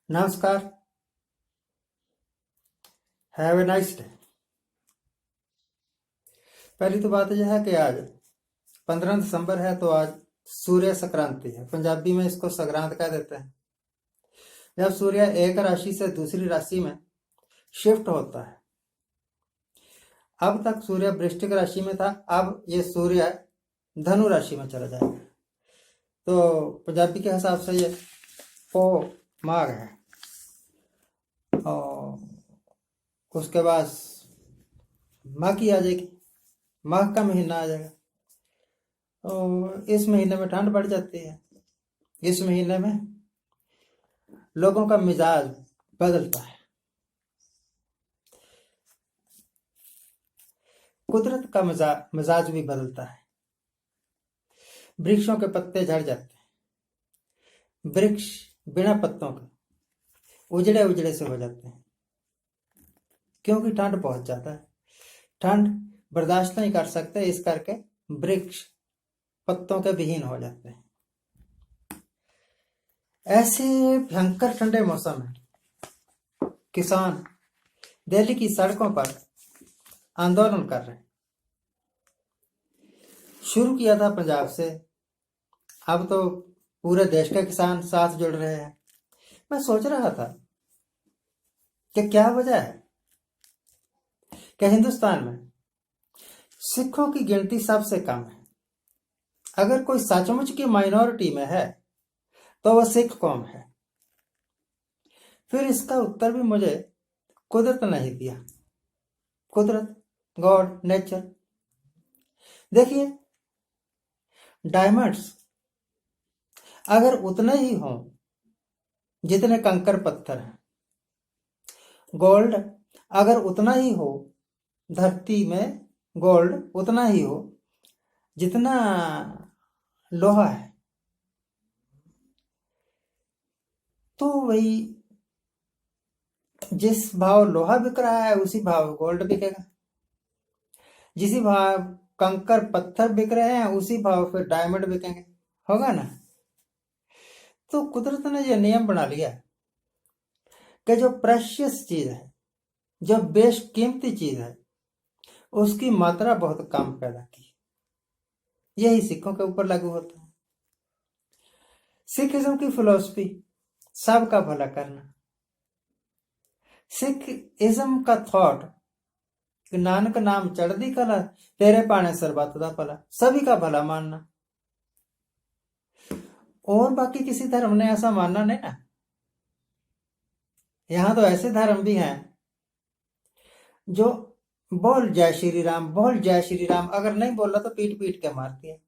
नमस्कार। Have a nice day. पहली तो बात यह है कि आज 15 दिसंबर है, तो आज सूर्य संक्रांति है। पंजाबी में इसको संक्रांत कह देते हैं। जब सूर्य एक राशि से दूसरी राशि में शिफ्ट होता है, अब तक सूर्य वृश्चिक राशि में था, अब ये सूर्य धनु राशि में चला जाएगा। तो पंजाबी के हिसाब से ये पो माघ है, और उसके बाद माघ की आ जाएगी, माघ का महीना आ जाएगा। और इस महीने में ठंड बढ़ जाती है। इस महीने में लोगों का मिजाज बदलता है, कुदरत का मिजाज भी बदलता है। वृक्षों के पत्ते झड़ जाते हैं, वृक्ष बिना पत्तों के उजड़े उजड़े से हो जाते हैं, क्योंकि ठंड बहुत ज्यादा है। ठंड बर्दाश्त नहीं कर सकते, इस करके वृक्ष पत्तों के विहीन हो जाते हैं। ऐसे भयंकर ठंडे मौसम में किसान दिल्ली की सड़कों पर आंदोलन कर रहे हैं। शुरू किया था पंजाब से, अब तो पूरे देश के किसान साथ जुड़ रहे हैं। मैं सोच रहा था कि क्या वजह है कि हिंदुस्तान में सिखों की गिनती सबसे कम है। अगर कोई सचमुच की माइनॉरिटी में है तो वह सिख कौम है। फिर इसका उत्तर भी मुझे कुदरत नहीं दिया। कुदरत, गॉड, नेचर। देखिए, डायमंड्स अगर उतने ही हों जितने कंकर पत्थर हैं, गोल्ड अगर उतना ही हो, धरती में गोल्ड उतना ही हो जितना लोहा है, तो वही जिस भाव लोहा बिक रहा है उसी भाव गोल्ड बिकेगा। जिस भाव कंकर पत्थर बिक रहे हैं उसी भाव फिर डायमंड बिकेंगे, होगा ना। तो कुदरत ने यह नियम बना लिया कि जो प्रेशियस चीज है, जो बेशकीमती चीज है, उसकी मात्रा बहुत कम पैदा की। यही सिखों के ऊपर लागू होता है। सिखिज्म की फिलॉसफी सबका भला करना। सिखिज्म का थॉट, नानक नाम चढ़दी कला, तेरे पाने सरबत दा भला, सभी का भला मानना। और बाकी किसी धर्म ने ऐसा मानना नहीं ना। यहां तो ऐसे धर्म भी हैं जो बोल जय श्री राम, बोल जय श्री राम, अगर नहीं बोला तो पीट पीट के मारती है।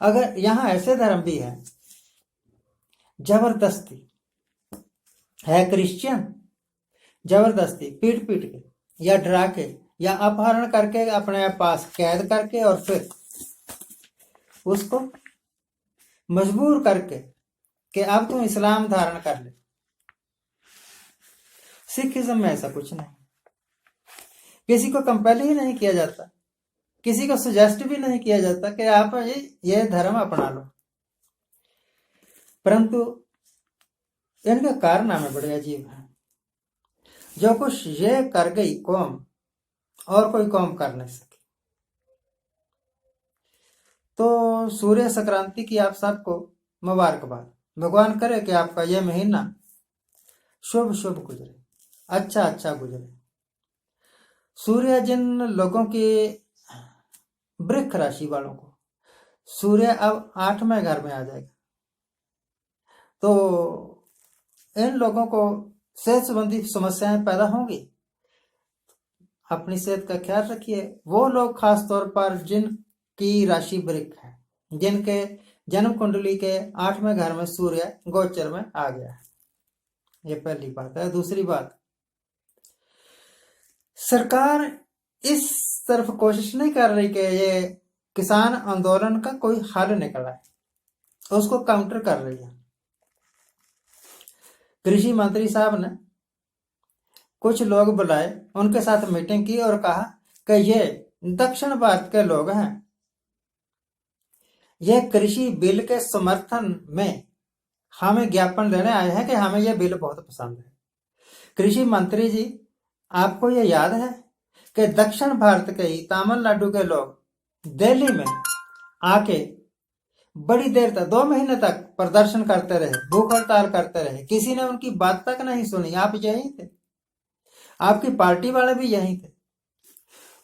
अगर यहां ऐसे धर्म भी हैं जबरदस्ती है, क्रिश्चियन जबरदस्ती पीट पीट के या डरा के या अपहरण करके अपने पास कैद करके और फिर उसको मजबूर करके कि अब तुम इस्लाम धारण कर ले। सिखिज्म में ऐसा कुछ नहीं। किसी को कंपेल ही नहीं किया जाता, किसी को सजेस्ट भी नहीं किया जाता कि आप ये धर्म अपना लो। परंतु इनके कारनामे बड़े अजीब हैं। जो कुछ ये कर गई कौम, और कोई कौम कर नहीं सकी। तो सूर्य संक्रांति की आप सबको मुबारकबाद। भगवान करे कि आपका यह महीना शुभ शुभ गुजरे, अच्छा अच्छा गुजरे। सूर्य जिन लोगों की वृक्ष राशि वालों को सूर्य अब 8वें घर में आ जाएगा, तो इन लोगों को सेहत संबंधी समस्याएं पैदा होंगी। अपनी सेहत का ख्याल रखिए। वो लोग खास तौर पर जिनकी राशि वृक्ष है, जिनके जन्म कुंडली के 8वें घर में सूर्य गोचर में आ गया है, ये पहली बात है। दूसरी बात, सरकार इस तरफ कोशिश नहीं कर रही कि ये किसान आंदोलन का कोई हल निकला है, उसको काउंटर कर रही है। कृषि मंत्री साहब ने कुछ लोग बुलाए, उनके साथ मीटिंग की और कहा कि ये दक्षिण भारत के लोग हैं, ये कृषि बिल के समर्थन में हमें ज्ञापन देने आए हैं कि हमें यह बिल बहुत पसंद है। कृषि मंत्री जी, आपको यह याद है कि दक्षिण भारत के ही तमिलनाडु के लोग दिल्ली में आके बड़ी देर तक 2 महीने तक प्रदर्शन करते रहे, भूख हड़ताल करते रहे, किसी ने उनकी बात तक नहीं सुनी। आप यहीं थे, आपकी पार्टी वाले भी यहीं थे।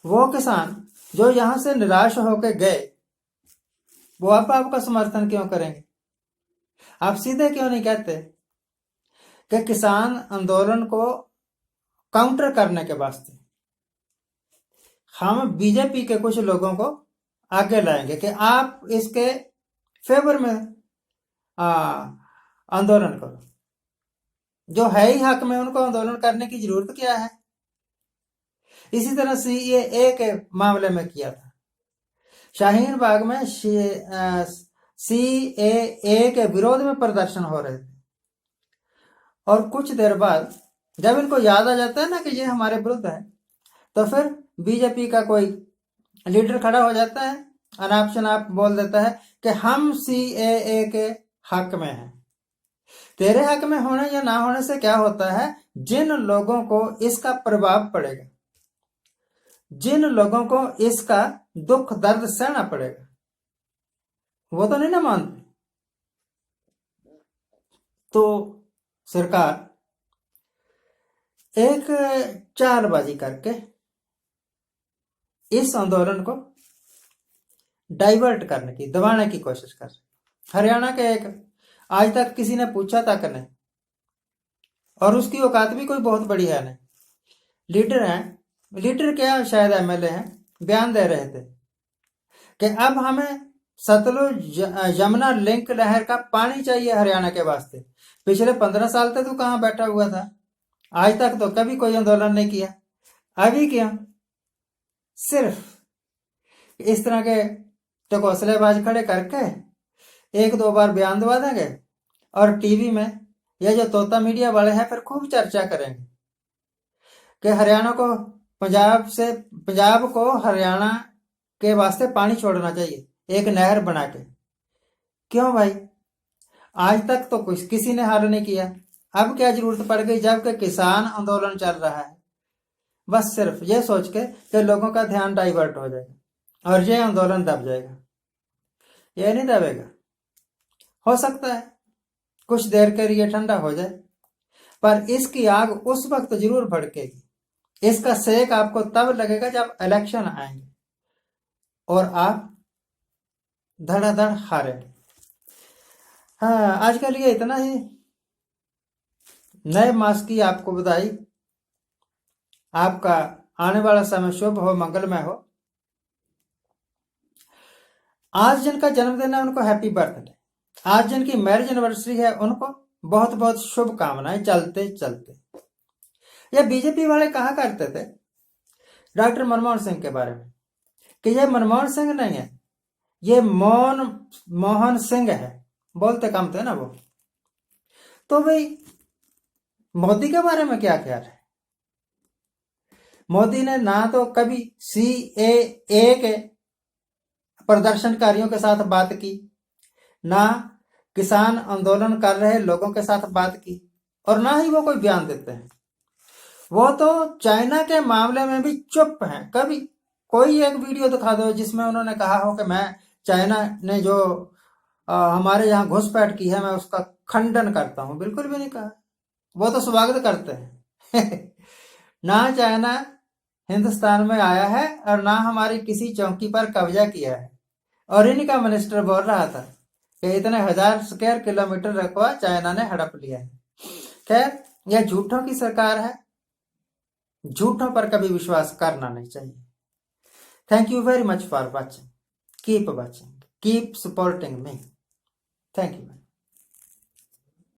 वो किसान जो यहां से निराश होकर गए, वो आप आपका समर्थन क्यों करेंगे? आप सीधे क्यों नहीं कहते कि किसान आंदोलन को काउंटर करने के वास्ते हम बीजेपी के कुछ लोगों को आगे लाएंगे कि आप इसके फेवर में आंदोलन करो। जो है ही हक में, उनको आंदोलन करने की जरूरत क्या है? इसी तरह सीएए के मामले में किया था। शाहीन बाग में सीएए के विरोध में प्रदर्शन हो रहे थे, और कुछ देर बाद जब इनको याद आ जाता है ना कि ये हमारे विरुद्ध है, तो फिर बीजेपी का कोई लीडर खड़ा हो जाता है, अनाप शनाप बोल देता है कि हम सीएए के हक में हैं। तेरे हक में होने या ना होने से क्या होता है? जिन लोगों को इसका प्रभाव पड़ेगा, जिन लोगों को इसका दुख दर्द सहना पड़ेगा, वो तो नहीं ना मानते। तो सरकार एक चालबाजी करके इस आंदोलन को डाइवर्ट करने की, दबाने की कोशिश कर रही। हरियाणा के एक, आज तक किसी ने पूछा तक नहीं, और उसकी औकात भी कोई बहुत बड़ी है नहीं, लीडर हैं, लीडर क्या शायद एमएलए हैं, बयान दे रहे थे कि अब हमें सतलुज यमुना लिंक नहर का पानी चाहिए हरियाणा के वास्ते। पिछले 15 साल तक तू कहां बैठा हुआ था? आज तक तो कभी कोई आंदोलन नहीं किया। अभी क्यों? सिर्फ इस तरह के तो हौसलेबाज खड़े करके 1-2 बार बयान दबा देंगे, और टीवी में ये जो तोता मीडिया वाले हैं फिर खूब चर्चा करेंगे कि हरियाणा को पंजाब को हरियाणा के वास्ते पानी छोड़ना चाहिए, एक नहर बना के। क्यों भाई? आज तक तो किसी ने हल नहीं किया। अब क्या जरूरत पड़ गई जबकि किसान आंदोलन चल रहा है? बस सिर्फ ये सोच के कि लोगों का ध्यान डाइवर्ट हो जाएगा और ये आंदोलन दब जाएगा। ये नहीं दबेगा। हो सकता है कुछ देर के लिए ठंडा हो जाए, पर इसकी आग उस वक्त जरूर भड़केगी। इसका सेक आपको तब लगेगा जब इलेक्शन आएंगे और आप धड़ाधड़ हारेंगे। हाँ, आज के लिए इतना ही। नए मास की आपको बधाई। आपका आने वाला समय शुभ हो, मंगलमय हो। आज जिनका जन्मदिन है उनको हैप्पी बर्थडे। आज जिनकी मैरिज एनिवर्सरी है उनको बहुत बहुत शुभकामनाएं। चलते चलते ये बीजेपी वाले कहा करते थे डॉक्टर मनमोहन सिंह के बारे में कि ये मनमोहन सिंह नहीं है, ये मोहन सिंह है। बोलते कम थे ना वो। तो भाई मोदी के बारे में क्या ख्याल है? मोदी ने ना तो कभी सीएए के प्रदर्शनकारियों के साथ बात की, ना किसान आंदोलन कर रहे लोगों के साथ बात की, और ना ही वो कोई बयान देते हैं। वो तो चाइना के मामले में भी चुप हैं। कभी कोई एक वीडियो दिखा दो जिसमें उन्होंने कहा हो कि मैं चाइना ने जो हमारे यहाँ घुसपैठ की है मैं उसका खंडन करता हूं। बिल्कुल भी नहीं कहा। वो तो स्वागत करते हैं। ना चाइना हिंदुस्तान में आया है और ना हमारी किसी चौकी पर कब्जा किया है। और इन्हीं का मिनिस्टर बोल रहा था कि इतने 1000 स्क्वायर किलोमीटर रकबा चाइना ने हड़प लिया है। खैर, यह झूठों की सरकार है। झूठों पर कभी विश्वास करना नहीं चाहिए। Thank you very much for watching. Keep watching. Keep supporting me. Thank you.